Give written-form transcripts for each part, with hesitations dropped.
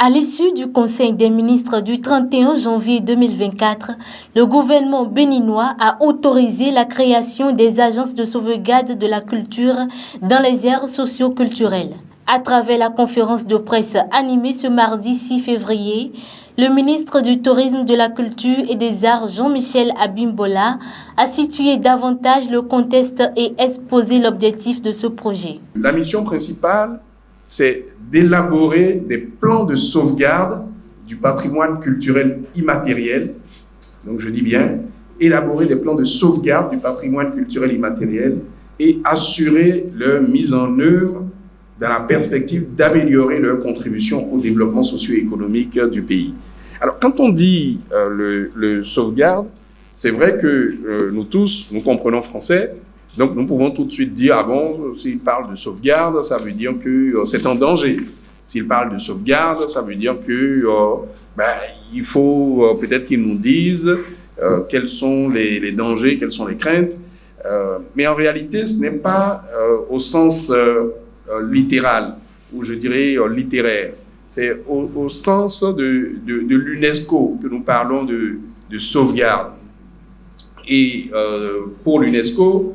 À l'issue du Conseil des ministres du 31 janvier 2024, le gouvernement béninois a autorisé la création des agences de sauvegarde de la culture dans les aires socio-culturelles. À travers la conférence de presse animée ce mardi 6 février, le ministre du Tourisme, de la Culture et des Arts, Jean-Michel Abimbola, a situé davantage le contexte et exposé l'objectif de ce projet. La mission principale, c'est d'élaborer des plans de sauvegarde du patrimoine culturel immatériel. Donc je dis bien, élaborer des plans de sauvegarde du patrimoine culturel immatériel et assurer leur mise en œuvre dans la perspective d'améliorer leur contribution au développement socio-économique du pays. Alors quand on dit le sauvegarde, c'est vrai que nous tous, nous comprenons français. Donc, nous pouvons tout de suite dire, ah bon, s'il parle de sauvegarde, ça veut dire que c'est en danger. S'il parle de sauvegarde, ça veut dire que il faut peut-être qu'ils nous disent quels sont les dangers, quelles sont les craintes. Mais en réalité, ce n'est pas au sens littéral, ou je dirais littéraire. C'est au sens de l'UNESCO que nous parlons de sauvegarde. Et pour l'UNESCO,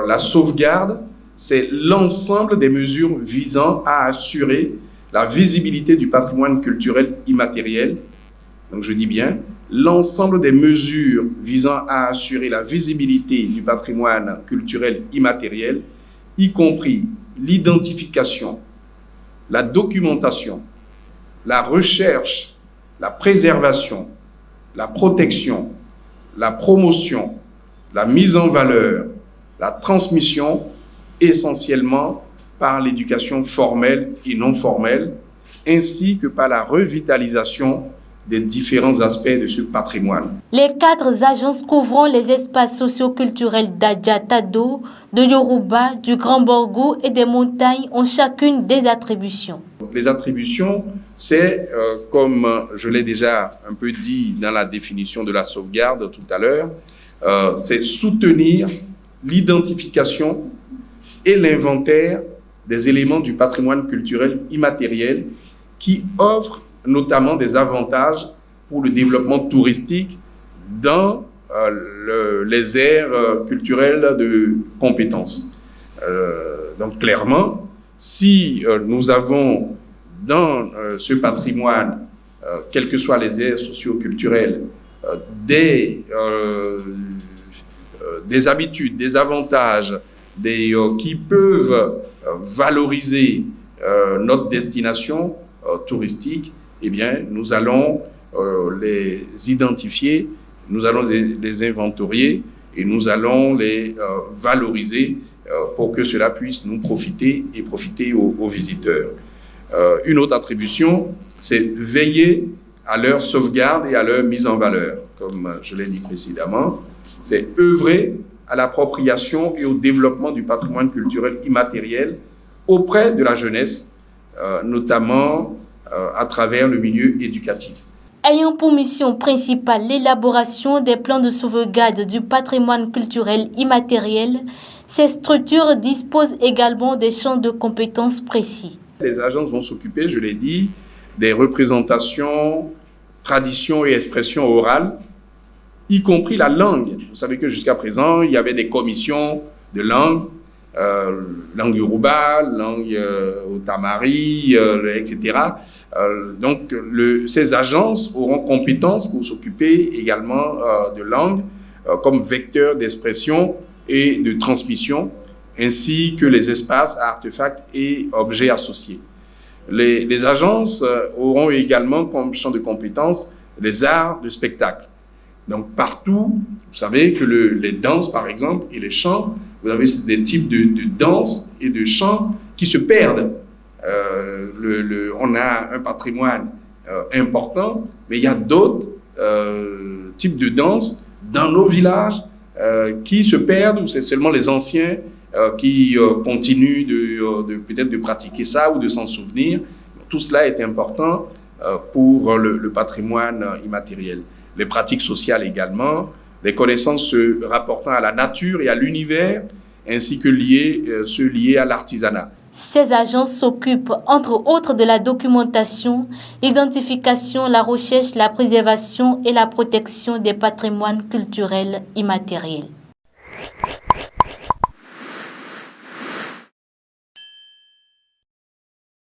la sauvegarde, c'est l'ensemble des mesures visant à assurer la visibilité du patrimoine culturel immatériel. Donc je dis bien, l'ensemble des mesures visant à assurer la visibilité du patrimoine culturel immatériel, y compris l'identification, la documentation, la recherche, la préservation, la protection, la promotion, la mise en valeur, la transmission, essentiellement par l'éducation formelle et non formelle, ainsi que par la revitalisation des différents aspects de ce patrimoine. Les 4 agences couvrant les espaces socio-culturels d'Adja-Tado, de Yoruba, du Grand Borgo et des montagnes ont chacune des attributions. Les attributions, c'est, comme je l'ai déjà un peu dit dans la définition de la sauvegarde tout à l'heure, c'est soutenir l'identification et l'inventaire des éléments du patrimoine culturel immatériel qui offrent notamment des avantages pour le développement touristique dans les aires culturelles de compétences. Donc clairement, si nous avons dans ce patrimoine, quelles que soient les aires socio-culturelles, des habitudes, des avantages qui peuvent valoriser notre destination touristique, eh bien, nous allons les identifier, nous allons les inventorier et nous allons les valoriser pour que cela puisse nous profiter et profiter aux visiteurs. Une autre attribution, c'est veiller à leur sauvegarde et à leur mise en valeur. Comme je l'ai dit précédemment, c'est œuvrer à l'appropriation et au développement du patrimoine culturel immatériel auprès de la jeunesse, notamment à travers le milieu éducatif. Ayant pour mission principale l'élaboration des plans de sauvegarde du patrimoine culturel immatériel, ces structures disposent également des champs de compétences précis. Les agences vont s'occuper, je l'ai dit, des représentations, traditions et expressions orales, y compris la langue. Vous savez que jusqu'à présent, il y avait des commissions de langue, langue yoruba, langue otamari, etc. Donc, ces agences auront compétence pour s'occuper également de langue comme vecteur d'expression et de transmission, ainsi que les espaces, artefacts et objets associés. Les agences auront également comme champ de compétences les arts de spectacle. Donc partout, vous savez que les danses par exemple et les chants, vous avez des types de danses et de chants qui se perdent. On a un patrimoine important, mais il y a d'autres types de danses dans nos villages qui se perdent, ou c'est seulement les anciens qui continuent peut-être de pratiquer ça ou de s'en souvenir. Tout cela est important pour le patrimoine immatériel. Les pratiques sociales également, les connaissances se rapportant à la nature et à l'univers, ainsi que ceux liés à l'artisanat. Ces agences s'occupent entre autres de la documentation, l'identification, la recherche, la préservation et la protection des patrimoines culturels immatériels.